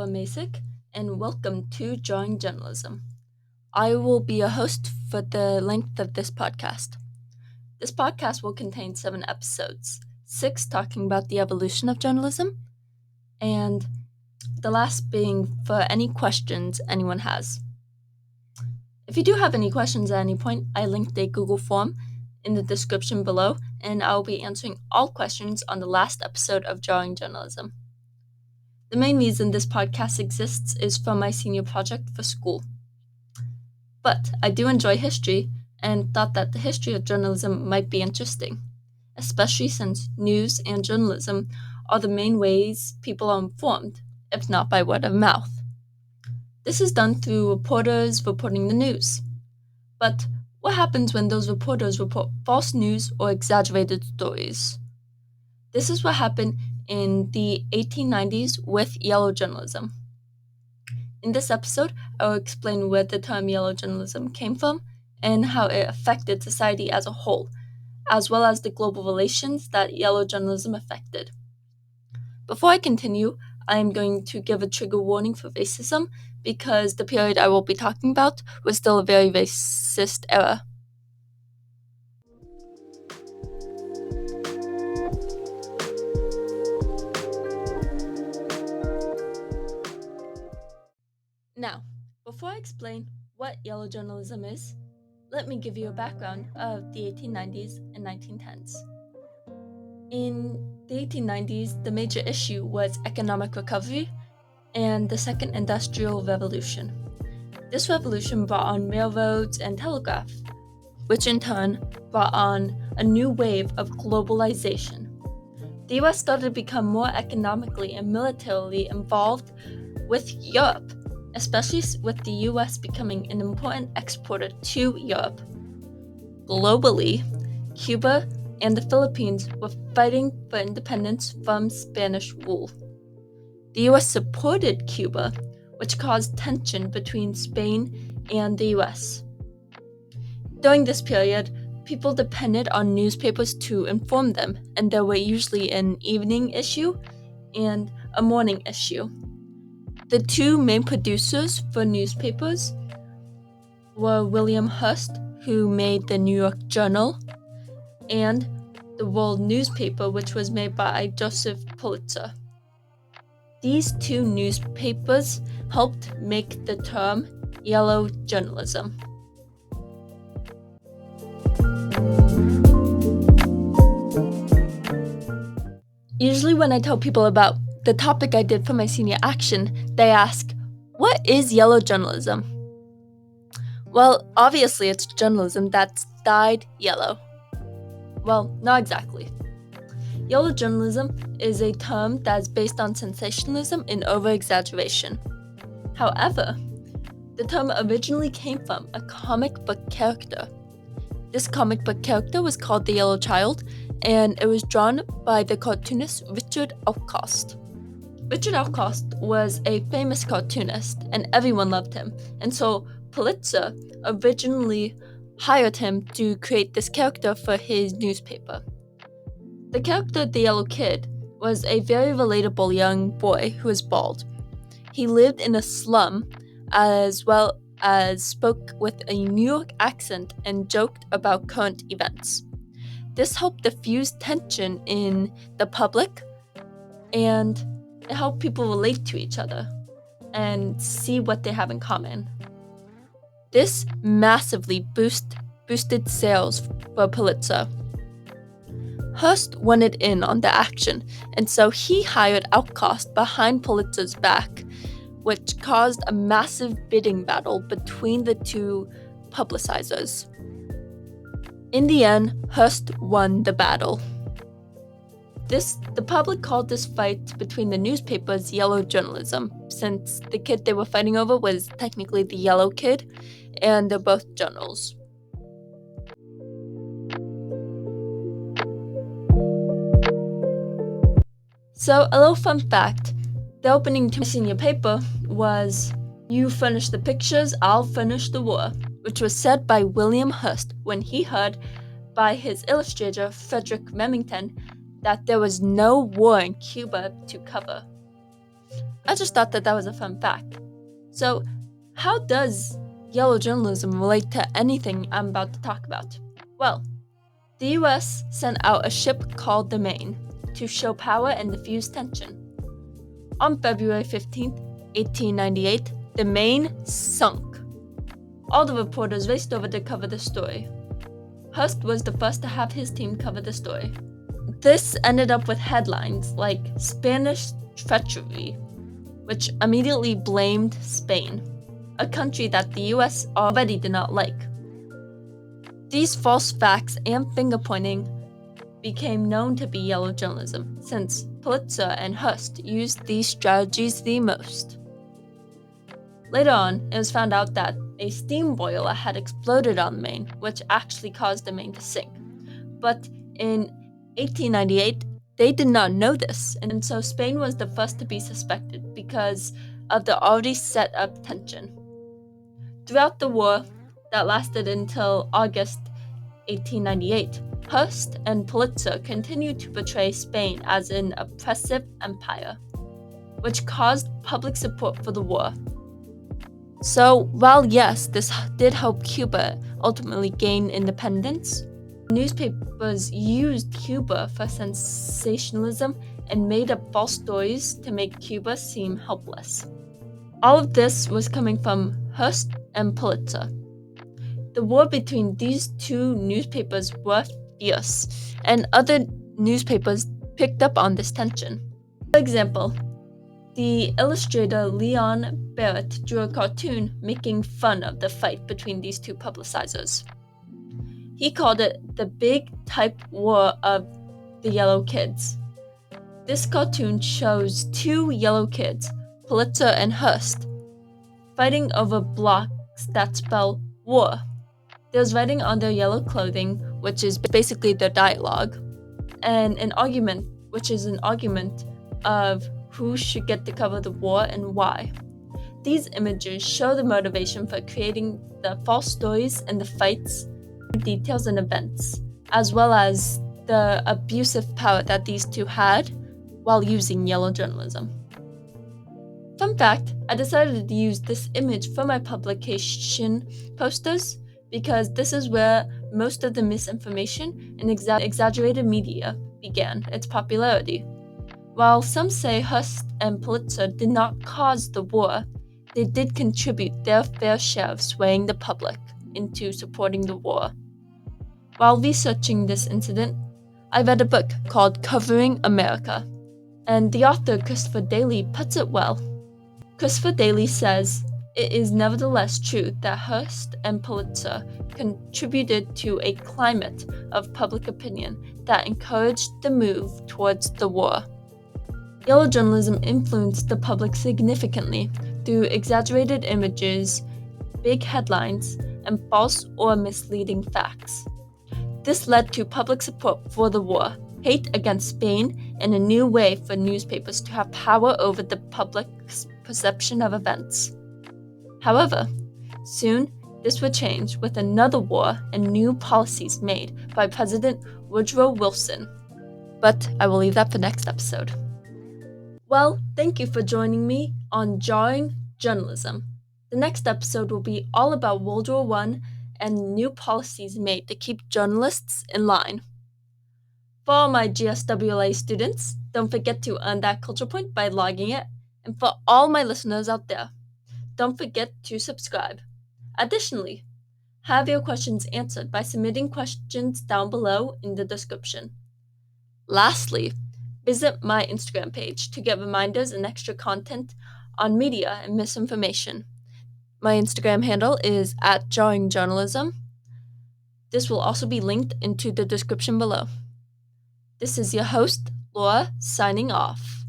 Noah Masick, and welcome to Drawing Journalism. I will be your host for the length of this podcast. This podcast will contain 7 episodes, 6 talking about the evolution of journalism, and the last being for any questions anyone has. If you do have any questions at any point, I linked a Google form in the description below, and I will be answering all questions on the last episode of Drawing Journalism. The main reason this podcast exists is for my senior project for school. But I do enjoy history and thought that the history of journalism might be interesting, especially since news and journalism are the main ways people are informed, if not by word of mouth. This is done through reporters reporting the news. But what happens when those reporters report false news or exaggerated stories? This is what happened in the 1890s with yellow journalism. In this episode, I will explain where the term yellow journalism came from and how it affected society as a whole, as well as the global relations that yellow journalism affected. Before I continue, I am going to give a trigger warning for racism because the period I will be talking about was still a very racist era. Now, before I explain what yellow journalism is, let me give you a background of the 1890s and 1910s. In the 1890s, the major issue was economic recovery and the Second Industrial Revolution. This revolution brought on railroads and telegraph, which in turn brought on a new wave of globalization. The US started to become more economically and militarily involved with Europe, especially with the US becoming an important exporter to Europe. Globally, Cuba and the Philippines were fighting for independence from Spanish rule. The US supported Cuba, which caused tension between Spain and the US. During this period, people depended on newspapers to inform them, and there were usually an evening issue and a morning issue. The two main producers for newspapers were William Hearst, who made the New York Journal, and the World newspaper, which was made by Joseph Pulitzer. These two newspapers helped make the term yellow journalism. Usually when I tell people about the topic I did for my senior action, they ask, what is yellow journalism? Well, obviously it's journalism that's dyed yellow. Well, not exactly. Yellow journalism is a term that is based on sensationalism and over-exaggeration. However, the term originally came from a comic book character. This comic book character was called the Yellow Child, and it was drawn by the cartoonist Richard Outcast. Richard Outcast was a famous cartoonist, and everyone loved him, and so Pulitzer originally hired him to create this character for his newspaper. The character, the Yellow Kid, was a very relatable young boy who was bald. He lived in a slum as well as spoke with a New York accent and joked about current events. This helped diffuse tension in the public, and it helped people relate to each other and see what they have in common. This massively boosted sales for Pulitzer. Hearst wanted in on the action, and so he hired Outcast behind Pulitzer's back, which caused a massive bidding battle between the two publicizers. In the end, Hearst won the battle. The public called this fight between the newspapers yellow journalism, since the kid they were fighting over was technically the Yellow Kid, and they're both journals. So, a little fun fact, the opening to my senior paper was, "You furnish the pictures, I'll furnish the war," which was said by William Hearst when he heard by his illustrator Frederick Remington that there was no war in Cuba to cover. I just thought that was a fun fact. So, how does yellow journalism relate to anything I'm about to talk about? Well, the US sent out a ship called the Maine to show power and diffuse tension. On February 15th, 1898, the Maine sunk. All the reporters raced over to cover the story. Hearst was the first to have his team cover the story. This ended up with headlines like Spanish treachery, which immediately blamed Spain, a country that the US already did not like. These false facts and finger-pointing became known to be yellow journalism, since Pulitzer and Hearst used these strategies the most. Later on, it was found out that a steam boiler had exploded on the Maine, which actually caused the Maine to sink. But in 1898, they did not know this, and so Spain was the first to be suspected because of the already set up tension. Throughout the war that lasted until August 1898, Hearst and Pulitzer continued to portray Spain as an oppressive empire, which caused public support for the war. So, while yes, this did help Cuba ultimately gain independence, newspapers used Cuba for sensationalism and made up false stories to make Cuba seem helpless. All of this was coming from Hearst and Pulitzer. The war between these two newspapers were fierce, and other newspapers picked up on this tension. For example, the illustrator Leon Barrett drew a cartoon making fun of the fight between these two publicizers. He called it the Big Type War of the Yellow Kids. This cartoon shows two yellow kids, Pulitzer and Hearst, fighting over blocks that spell war. There's writing on their yellow clothing, which is basically their dialogue, and an argument, which is an argument of who should get to cover the war and why. These images show the motivation for creating the false stories and the fights, details and events, as well as the abusive power that these two had while using yellow journalism. Fun fact, I decided to use this image for my publication posters because this is where most of the misinformation and exaggerated media began its popularity. While some say Hearst and Pulitzer did not cause the war, they did contribute their fair share of swaying the public into supporting the war. While researching this incident, I read a book called Covering America, and the author Christopher Daly puts it well. Christopher Daly says, "It is nevertheless true that Hearst and Pulitzer contributed to a climate of public opinion that encouraged the move towards the war." Yellow journalism influenced the public significantly through exaggerated images, big headlines, and false or misleading facts. This led to public support for the war, hate against Spain, and a new way for newspapers to have power over the public's perception of events. However, soon this would change with another war and new policies made by President Woodrow Wilson. But I will leave that for next episode. Well, thank you for joining me on Jarring Journalism. The next episode will be all about World War I and new policies made to keep journalists in line. For all my GSWLA students, don't forget to earn that culture point by logging it. And for all my listeners out there, don't forget to subscribe. Additionally, have your questions answered by submitting questions down below in the description. Lastly, visit my Instagram page to get reminders and extra content on media and misinformation. My Instagram handle is @jarringjournalism. This will also be linked into the description below. This is your host, Laura, signing off.